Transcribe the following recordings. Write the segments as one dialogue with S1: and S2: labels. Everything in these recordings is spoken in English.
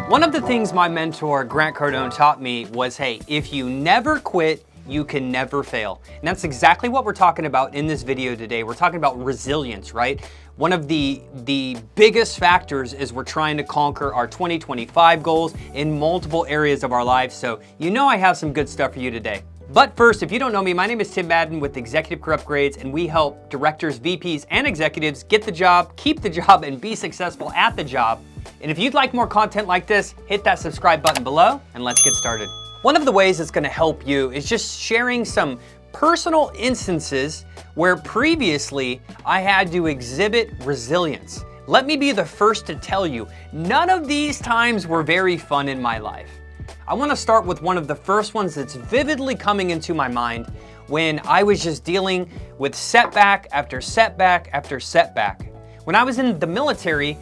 S1: One of the things my mentor, Grant Cardone, taught me was, hey, if you never quit, you can never fail. And that's exactly what we're talking about in this video today. We're talking about resilience, right? One of the biggest factors is we're trying to conquer our 2025 goals in multiple areas of our lives. So you know I have some good stuff for you today. But first, if you don't know me, my name is Tim Madden with Executive Career Upgrades, and we help directors, VPs, and executives get the job, keep the job, and be successful at the job. And if you'd like more content like this, hit that subscribe button below, and let's get started. One of the ways it's gonna help you is just sharing some personal instances where previously I had to exhibit resilience. Let me be the first to tell you, none of these times were very fun in my life. I wanna start with one of the first ones that's vividly coming into my mind when I was just dealing with setback after setback after setback. When I was in the military,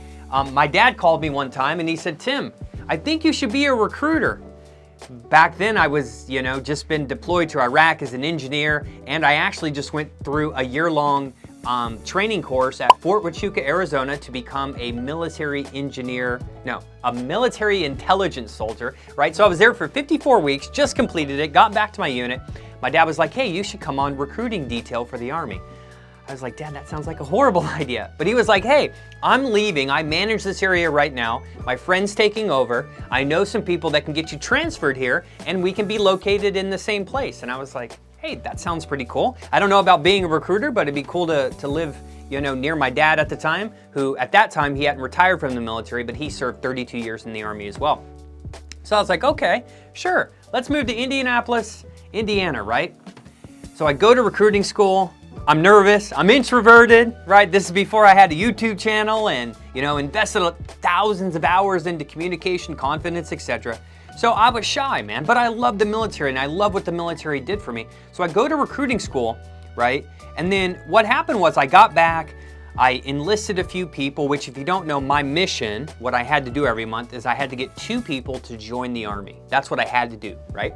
S1: my dad called me one time and he said, Tim, I think you should be a recruiter. Back then I was, just been deployed to Iraq as an engineer, and I actually just went through a year-long training course at Fort Huachuca, Arizona to become a military intelligence soldier, right? So I was there for 54 weeks, just completed it, got back to my unit. My dad was like, hey, you should come on recruiting detail for the Army. I was like, Dad, that sounds like a horrible idea. But he was like, hey, I'm leaving. I manage this area right now. My friend's taking over. I know some people that can get you transferred here, and we can be located in the same place. And I was like, hey, that sounds pretty cool. I don't know about being a recruiter, but it'd be cool to live, near my dad at the time, who at that time, he hadn't retired from the military, but he served 32 years in the Army as well. So I was like, okay, sure. Let's move to Indianapolis, Indiana, right? So I go to recruiting school. I'm nervous, I'm introverted, right? This is before I had a YouTube channel and, invested thousands of hours into communication, confidence, etc. So I was shy, man, but I love the military and I love what the military did for me. So I go to recruiting school, right? And then what happened was I got back, I enlisted a few people, which if you don't know, my mission, what I had to do every month is I had to get 2 people to join the Army. That's what I had to do, right?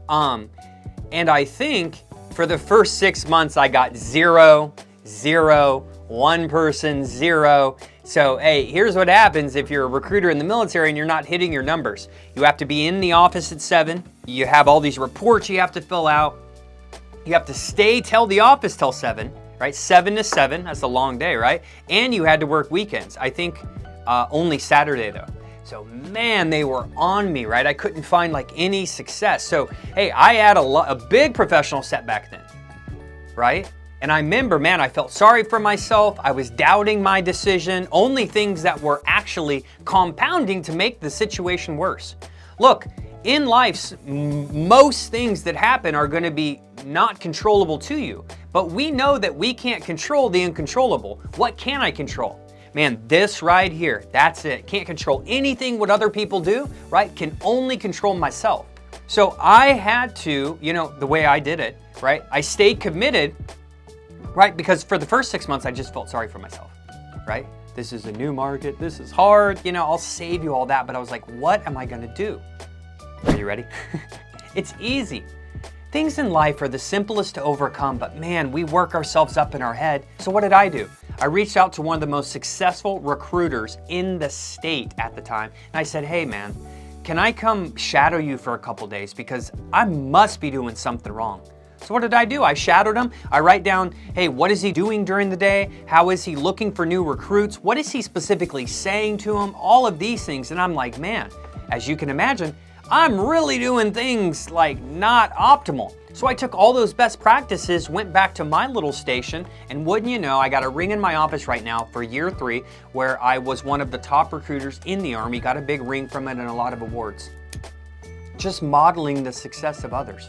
S1: And I think for the first 6 months, I got 0, 0, 1 person, 0. So, hey, here's what happens if you're a recruiter in the military and you're not hitting your numbers. You have to be in the office at 7. You have all these reports you have to fill out. You have to stay till the office till 7, right? 7 to 7, that's a long day, right? And you had to work weekends. I think only Saturday though. So man, they were on me, right? I couldn't find like any success. So, hey, I had a big professional setback then, right? And I remember, man, I felt sorry for myself. I was doubting my decision, only things that were actually compounding to make the situation worse. Look, in life, most things that happen are gonna be not controllable to you, but we know that we can't control the uncontrollable. What can I control? Man, this right here, that's it. Can't control anything what other people do, right? Can only control myself. So I had to, the way I did it, right? I stayed committed, right? Because for the first 6 months, I just felt sorry for myself, right? This is a new market, this is hard, I'll save you all that. But I was like, what am I gonna do? Are you ready? It's easy. Things in life are the simplest to overcome, but man, we work ourselves up in our head. So what did I do? I reached out to one of the most successful recruiters in the state at the time. And I said, hey man, can I come shadow you for a couple days? Because I must be doing something wrong. So what did I do? I shadowed him. I write down, hey, what is he doing during the day? How is he looking for new recruits? What is he specifically saying to them? All of these things. And I'm like, man, as you can imagine, I'm really doing things like not optimal. So I took all those best practices, went back to my little station, and wouldn't you know, I got a ring in my office right now for year 3, where I was one of the top recruiters in the Army, got a big ring from it and a lot of awards. Just modeling the success of others.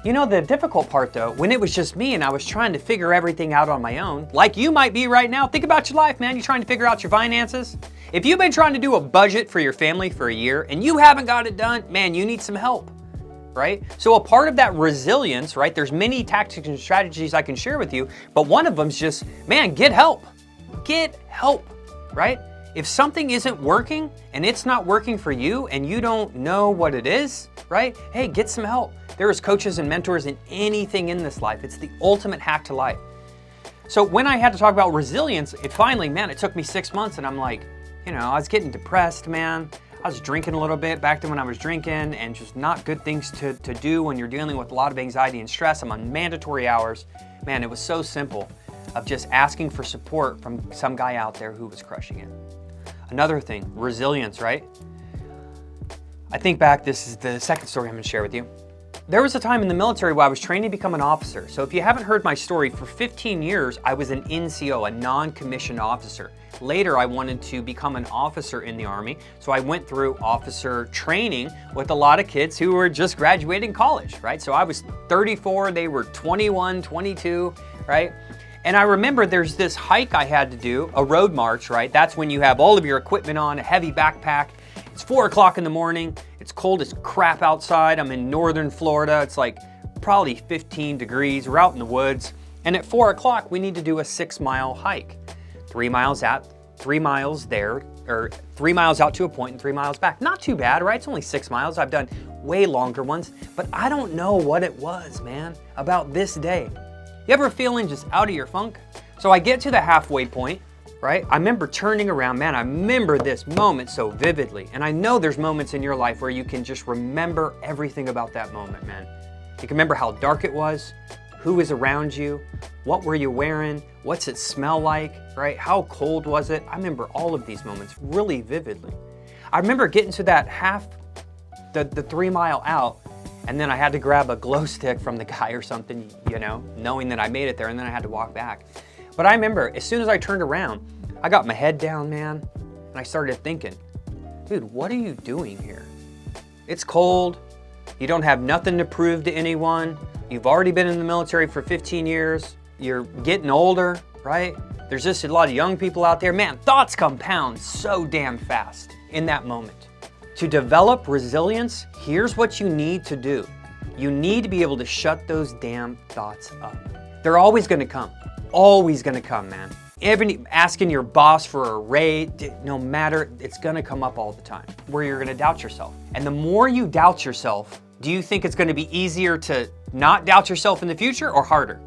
S1: The difficult part though, when it was just me and I was trying to figure everything out on my own, like you might be right now, think about your life, man. You're trying to figure out your finances. If you've been trying to do a budget for your family for a year and you haven't got it done, man, you need some help, right? So a part of that resilience, right? There's many tactics and strategies I can share with you, but one of them is just, man, get help. Get help, right? If something isn't working and it's not working for you and you don't know what it is, right? Hey, get some help. There's coaches and mentors in anything in this life. It's the ultimate hack to life. So when I had to talk about resilience, it finally, man, it took me 6 months, and I'm like, you know, I was getting depressed, man. I was drinking a little bit back then when I was drinking, and just not good things to do when you're dealing with a lot of anxiety and stress. I'm on mandatory hours. Man, it was so simple of just asking for support from some guy out there who was crushing it. Another thing, resilience, right? I think back, this is the second story I'm gonna share with you. There was a time in the military where I was training to become an officer. So if you haven't heard my story, for 15 years, I was an NCO, a non-commissioned officer. Later, I wanted to become an officer in the Army. So I went through officer training with a lot of kids who were just graduating college, right? So I was 34, they were 21, 22, right? And I remember there's this hike I had to do, a road march, right? That's when you have all of your equipment on, a heavy backpack. It's 4 o'clock in the morning. It's cold as crap outside. I'm in northern Florida. It's like probably 15 degrees. We're out in the woods. And at 4 o'clock, we need to do a 6-mile hike. 3 miles out, 3 miles there, or 3 miles out to a point and 3 miles back. Not too bad, right? It's only 6 miles. I've done way longer ones, but I don't know what it was, man, about this day. You ever feeling just out of your funk? So I get to the halfway point, right? I remember turning around, man, I remember this moment so vividly. And I know there's moments in your life where you can just remember everything about that moment, man. You can remember how dark it was, who was around you, what were you wearing, what's it smell like, right? How cold was it? I remember all of these moments really vividly. I remember getting to that the 3 mile out, and then I had to grab a glow stick from the guy or something, you know, knowing that I made it there, and then I had to walk back. But I remember, as soon as I turned around, I got my head down, man, and I started thinking, dude, what are you doing here? It's cold. You don't have nothing to prove to anyone. You've already been in the military for 15 years. You're getting older, right? There's just a lot of young people out there. Man, thoughts compound so damn fast in that moment. To develop resilience, here's what you need to do. You need to be able to shut those damn thoughts up. They're always gonna come. Always gonna come, man. Even asking your boss for a raise, no matter, it's gonna come up all the time, where you're gonna doubt yourself. And the more you doubt yourself, do you think it's gonna be easier to not doubt yourself in the future or harder?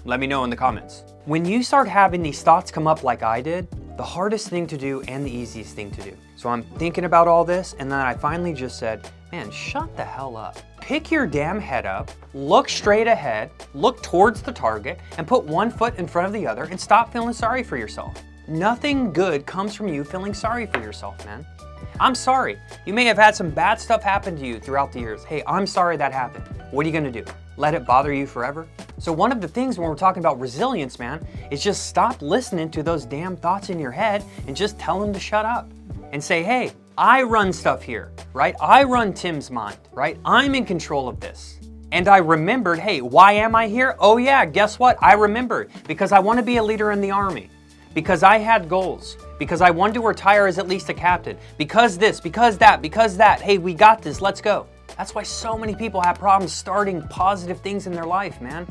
S1: Let me know in the comments. When you start having these thoughts come up like I did, the hardest thing to do and the easiest thing to do. So I'm thinking about all this, and then I finally just said, man, shut the hell up. Pick your damn head up, look straight ahead, look towards the target, and put one foot in front of the other and stop feeling sorry for yourself. Nothing good comes from you feeling sorry for yourself, man. I'm sorry. You may have had some bad stuff happen to you throughout the years. Hey, I'm sorry that happened. What are you gonna do? Let it bother you forever? So one of the things when we're talking about resilience, man, is just stop listening to those damn thoughts in your head and just tell them to shut up and say, hey, I run stuff here, right? I run Tim's mind, right? I'm in control of this. And I remembered, hey, why am I here? Oh yeah, guess what? I remembered because I want to be a leader in the Army, because I had goals, because I wanted to retire as at least a captain, because this, because that. Hey, we got this, let's go. That's why so many people have problems starting positive things in their life, man,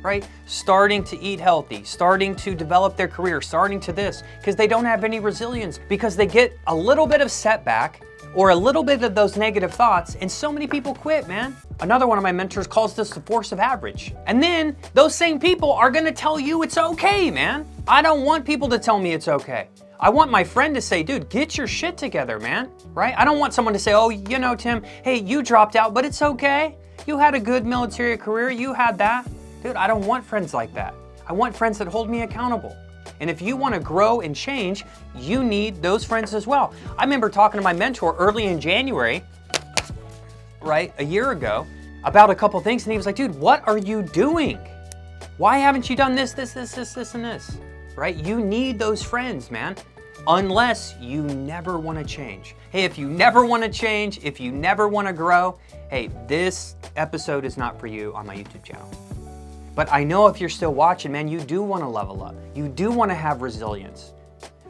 S1: right? Starting to eat healthy, starting to develop their career, starting to this, because they don't have any resilience, because they get a little bit of setback or a little bit of those negative thoughts, and so many people quit, man. Another one of my mentors calls this the force of average. And then those same people are gonna tell you it's okay, man. I don't want people to tell me it's okay. I want my friend to say, dude, get your shit together, man, right? I don't want someone to say, oh, you know, Tim, hey, you dropped out, but it's okay. You had a good military career, you had that. Dude, I don't want friends like that. I want friends that hold me accountable. And if you want to grow and change, you need those friends as well. I remember talking to my mentor early in January, right, a year ago, about a couple things, and he was like, dude, what are you doing? Why haven't you done this, and this, right? You need those friends, man, unless you never want to change. Hey, if you never want to change, if you never want to grow, hey, this episode is not for you on my YouTube channel. But I know if you're still watching, man, you do want to level up. You do want to have resilience.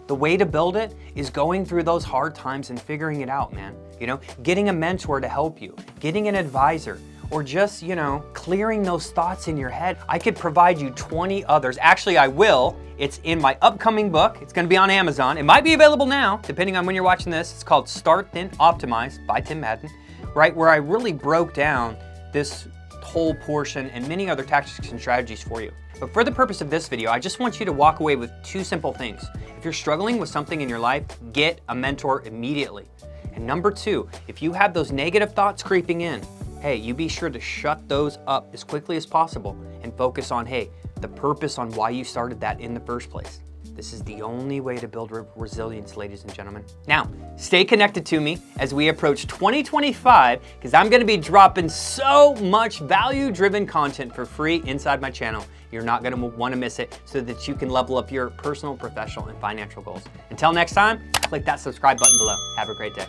S1: The way to build it is going through those hard times and figuring it out, man. You know, getting a mentor to help you, getting an advisor, or just, you know, clearing those thoughts in your head. I could provide you 20 others. Actually, I will. It's in my upcoming book. It's going to be on Amazon. It might be available now, depending on when you're watching this. It's called Start Then Optimize by Tim Madden, right? Where I really broke down this whole portion, and many other tactics and strategies for you. But for the purpose of this video, I just want you to walk away with two simple things. If you're struggling with something in your life, get a mentor immediately. And number two, if you have those negative thoughts creeping in, hey, you be sure to shut those up as quickly as possible and focus on, hey, the purpose on why you started that in the first place. This is the only way to build resilience, ladies and gentlemen. Now, stay connected to me as we approach 2025, because I'm gonna be dropping so much value-driven content for free inside my channel. You're not gonna wanna miss it so that you can level up your personal, professional, and financial goals. Until next time, click that subscribe button below. Have a great day.